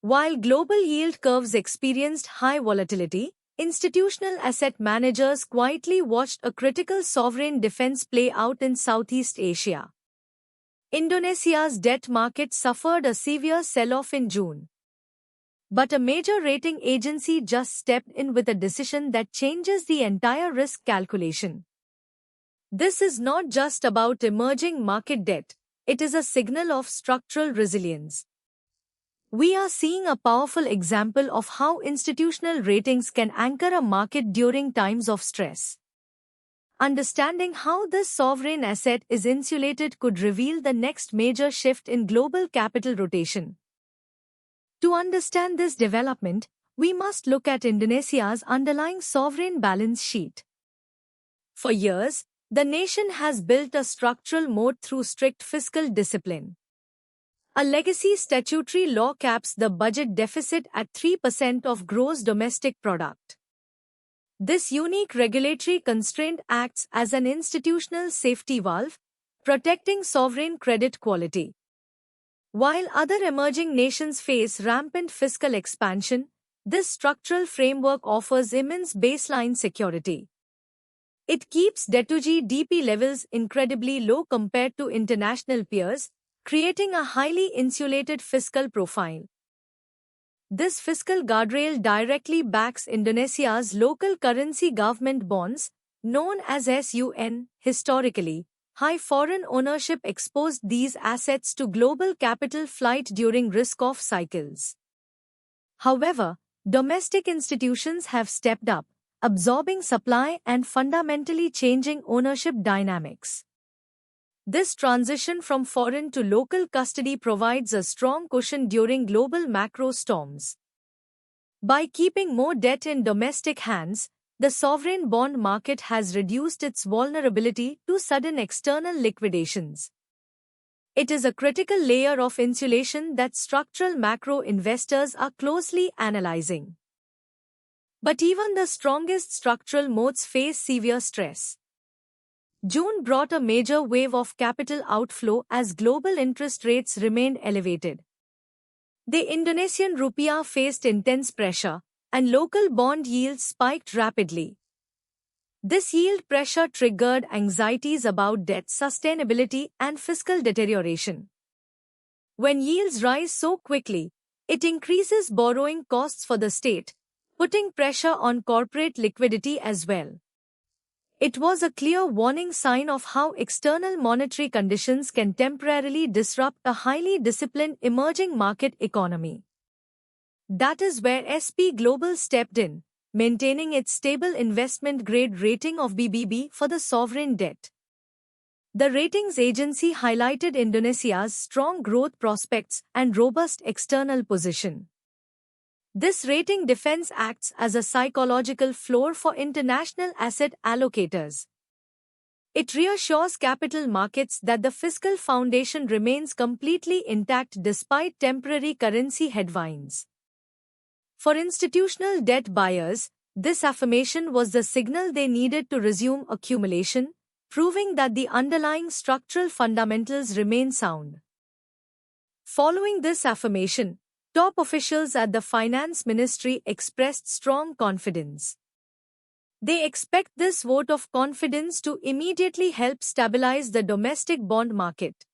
While global yield curves experienced high volatility, institutional asset managers quietly watched a critical sovereign defense play out in Southeast Asia. Indonesia's debt market suffered a severe sell-off in June. But a major rating agency just stepped in with a decision that changes the entire risk calculation. This is not just about emerging market debt, it is a signal of structural resilience. We are seeing a powerful example of how institutional ratings can anchor a market during times of stress. Understanding how this sovereign asset is insulated could reveal the next major shift in global capital rotation. To understand this development, we must look at Indonesia's underlying sovereign balance sheet. For years, the nation has built a structural moat through strict fiscal discipline. A legacy statutory law caps the budget deficit at 3% of gross domestic product. This unique regulatory constraint acts as an institutional safety valve, protecting sovereign credit quality. While other emerging nations face rampant fiscal expansion, this structural framework offers immense baseline security. It keeps debt-to-GDP levels incredibly low compared to international peers, creating a highly insulated fiscal profile. This fiscal guardrail directly backs Indonesia's local currency government bonds, known as SUN. Historically, high foreign ownership exposed these assets to global capital flight during risk-off cycles. However, domestic institutions have stepped up, absorbing supply and fundamentally changing ownership dynamics. This transition from foreign to local custody provides a strong cushion during global macro storms. By keeping more debt in domestic hands, the sovereign bond market has reduced its vulnerability to sudden external liquidations. It is a critical layer of insulation that structural macro investors are closely analyzing. But even the strongest structural moats face severe stress. June brought a major wave of capital outflow as global interest rates remained elevated. The Indonesian rupiah faced intense pressure, and local bond yields spiked rapidly. This yield pressure triggered anxieties about debt sustainability and fiscal deterioration. When yields rise so quickly, it increases borrowing costs for the state, putting pressure on corporate liquidity as well. It was a clear warning sign of how external monetary conditions can temporarily disrupt a highly disciplined emerging market economy. That is where SP Global stepped in, maintaining its stable investment-grade rating of BBB for the sovereign debt. The ratings agency highlighted Indonesia's strong growth prospects and robust external position. This rating defense acts as a psychological floor for international asset allocators. It reassures capital markets that the fiscal foundation remains completely intact despite temporary currency headwinds. For institutional debt buyers, this affirmation was the signal they needed to resume accumulation, proving that the underlying structural fundamentals remain sound. Following this affirmation, top officials at the Finance Ministry expressed strong confidence. They expect this vote of confidence to immediately help stabilize the domestic bond market.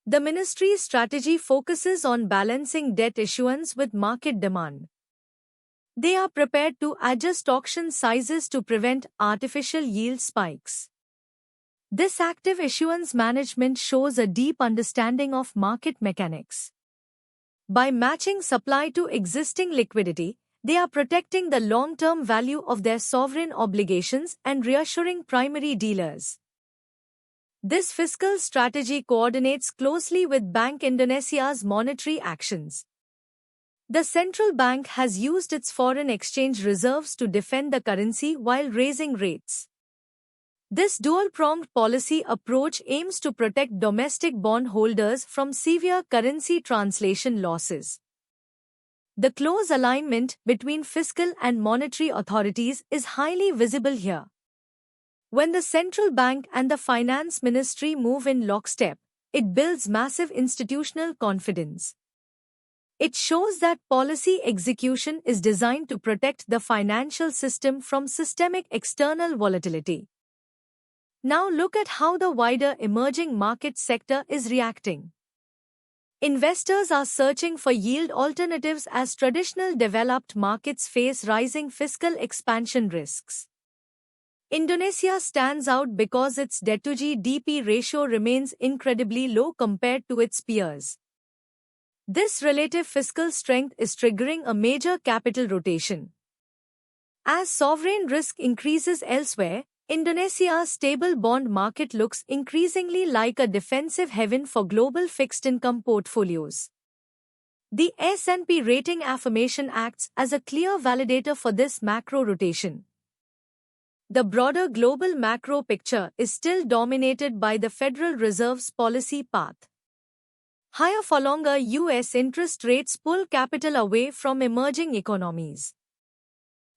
The ministry's strategy focuses on balancing debt issuance with market demand. They are prepared to adjust auction sizes to prevent artificial yield spikes. This active issuance management shows a deep understanding of market mechanics. By matching supply to existing liquidity, they are protecting the long-term value of their sovereign obligations and reassuring primary dealers. This fiscal strategy coordinates closely with Bank Indonesia's monetary actions. The central bank has used its foreign exchange reserves to defend the currency while raising rates. This dual-pronged policy approach aims to protect domestic bondholders from severe currency translation losses. The close alignment between fiscal and monetary authorities is highly visible here. When the central bank and the finance ministry move in lockstep, it builds massive institutional confidence. It shows that policy execution is designed to protect the financial system from systemic external volatility. Now look at how the wider emerging market sector is reacting. Investors are searching for yield alternatives as traditional developed markets face rising fiscal expansion risks. Indonesia stands out because its debt-to-GDP ratio remains incredibly low compared to its peers. This relative fiscal strength is triggering a major capital rotation. As sovereign risk increases elsewhere, Indonesia's stable bond market looks increasingly like a defensive haven for global fixed-income portfolios. The S&P rating affirmation acts as a clear validator for this macro rotation. The broader global macro picture is still dominated by the Federal Reserve's policy path. Higher for longer U.S. interest rates pull capital away from emerging economies.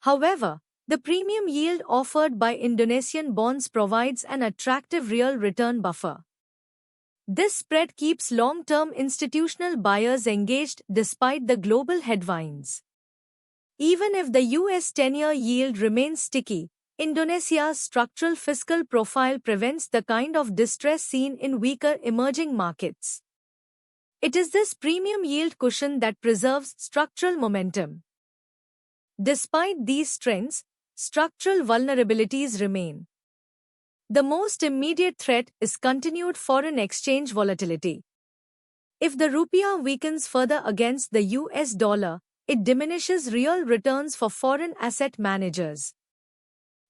However, the premium yield offered by Indonesian bonds provides an attractive real return buffer. This spread keeps long-term institutional buyers engaged despite the global headwinds. Even if the U.S. 10-year yield remains sticky, Indonesia's structural fiscal profile prevents the kind of distress seen in weaker emerging markets. It is this premium yield cushion that preserves structural momentum. Despite these trends, structural vulnerabilities remain. The most immediate threat is continued foreign exchange volatility. If the rupiah weakens further against the US dollar, it diminishes real returns for foreign asset managers.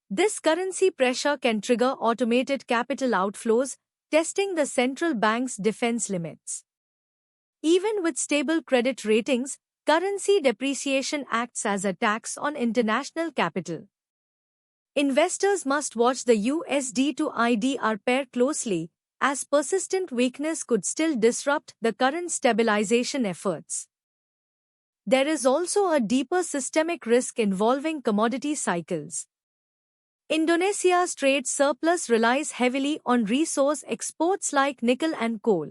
This currency pressure can trigger automated capital outflows, testing the central bank's defense limits. Even with stable credit ratings, currency depreciation acts as a tax on international capital. Investors must watch the USD to IDR pair closely, as persistent weakness could still disrupt the current stabilization efforts. There is also a deeper systemic risk involving commodity cycles. Indonesia's trade surplus relies heavily on resource exports like nickel and coal.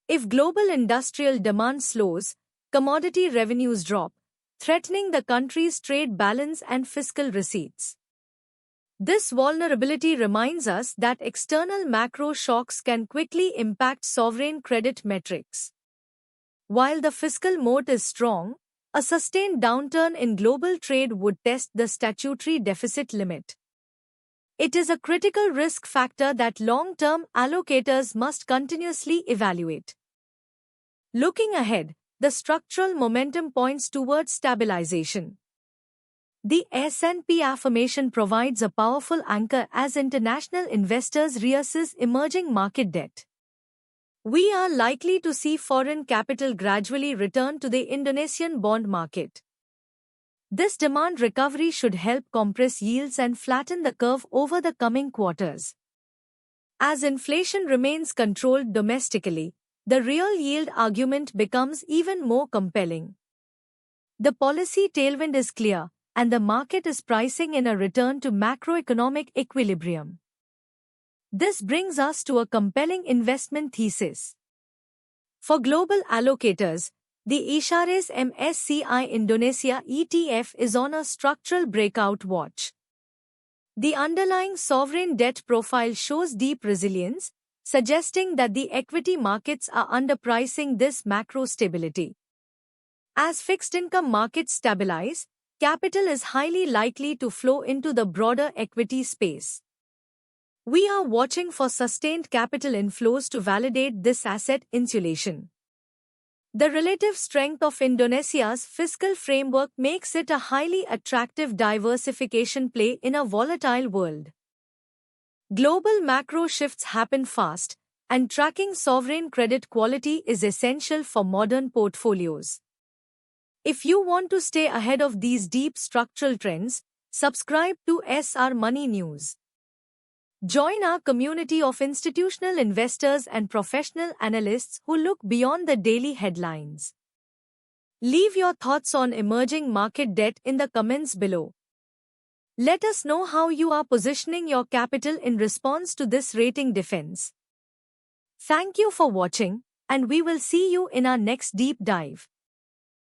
If global industrial demand slows, commodity revenues drop, threatening the country's trade balance and fiscal receipts. This vulnerability reminds us that external macro shocks can quickly impact sovereign credit metrics. While the fiscal moat is strong, a sustained downturn in global trade would test the statutory deficit limit. It is a critical risk factor that long-term allocators must continuously evaluate. Looking ahead, the structural momentum points towards stabilization. The S&P affirmation provides a powerful anchor as international investors reassess emerging market debt. We are likely to see foreign capital gradually return to the Indonesian bond market. This demand recovery should help compress yields and flatten the curve over the coming quarters. As inflation remains controlled domestically, the real yield argument becomes even more compelling. The policy tailwind is clear, and the market is pricing in a return to macroeconomic equilibrium. This brings us to a compelling investment thesis. For global allocators, the Ishares MSCI Indonesia ETF is on a structural breakout watch. The underlying sovereign debt profile shows deep resilience, suggesting that the equity markets are underpricing this macro stability. As fixed-income markets stabilize, capital is highly likely to flow into the broader equity space. We are watching for sustained capital inflows to validate this asset insulation. The relative strength of Indonesia's fiscal framework makes it a highly attractive diversification play in a volatile world. Global macro shifts happen fast, and tracking sovereign credit quality is essential for modern portfolios. If you want to stay ahead of these deep structural trends, subscribe to SR Money News. Join our community of institutional investors and professional analysts who look beyond the daily headlines. Leave your thoughts on emerging market debt in the comments below. Let us know how you are positioning your capital in response to this rating defense. Thank you for watching, and we will see you in our next deep dive.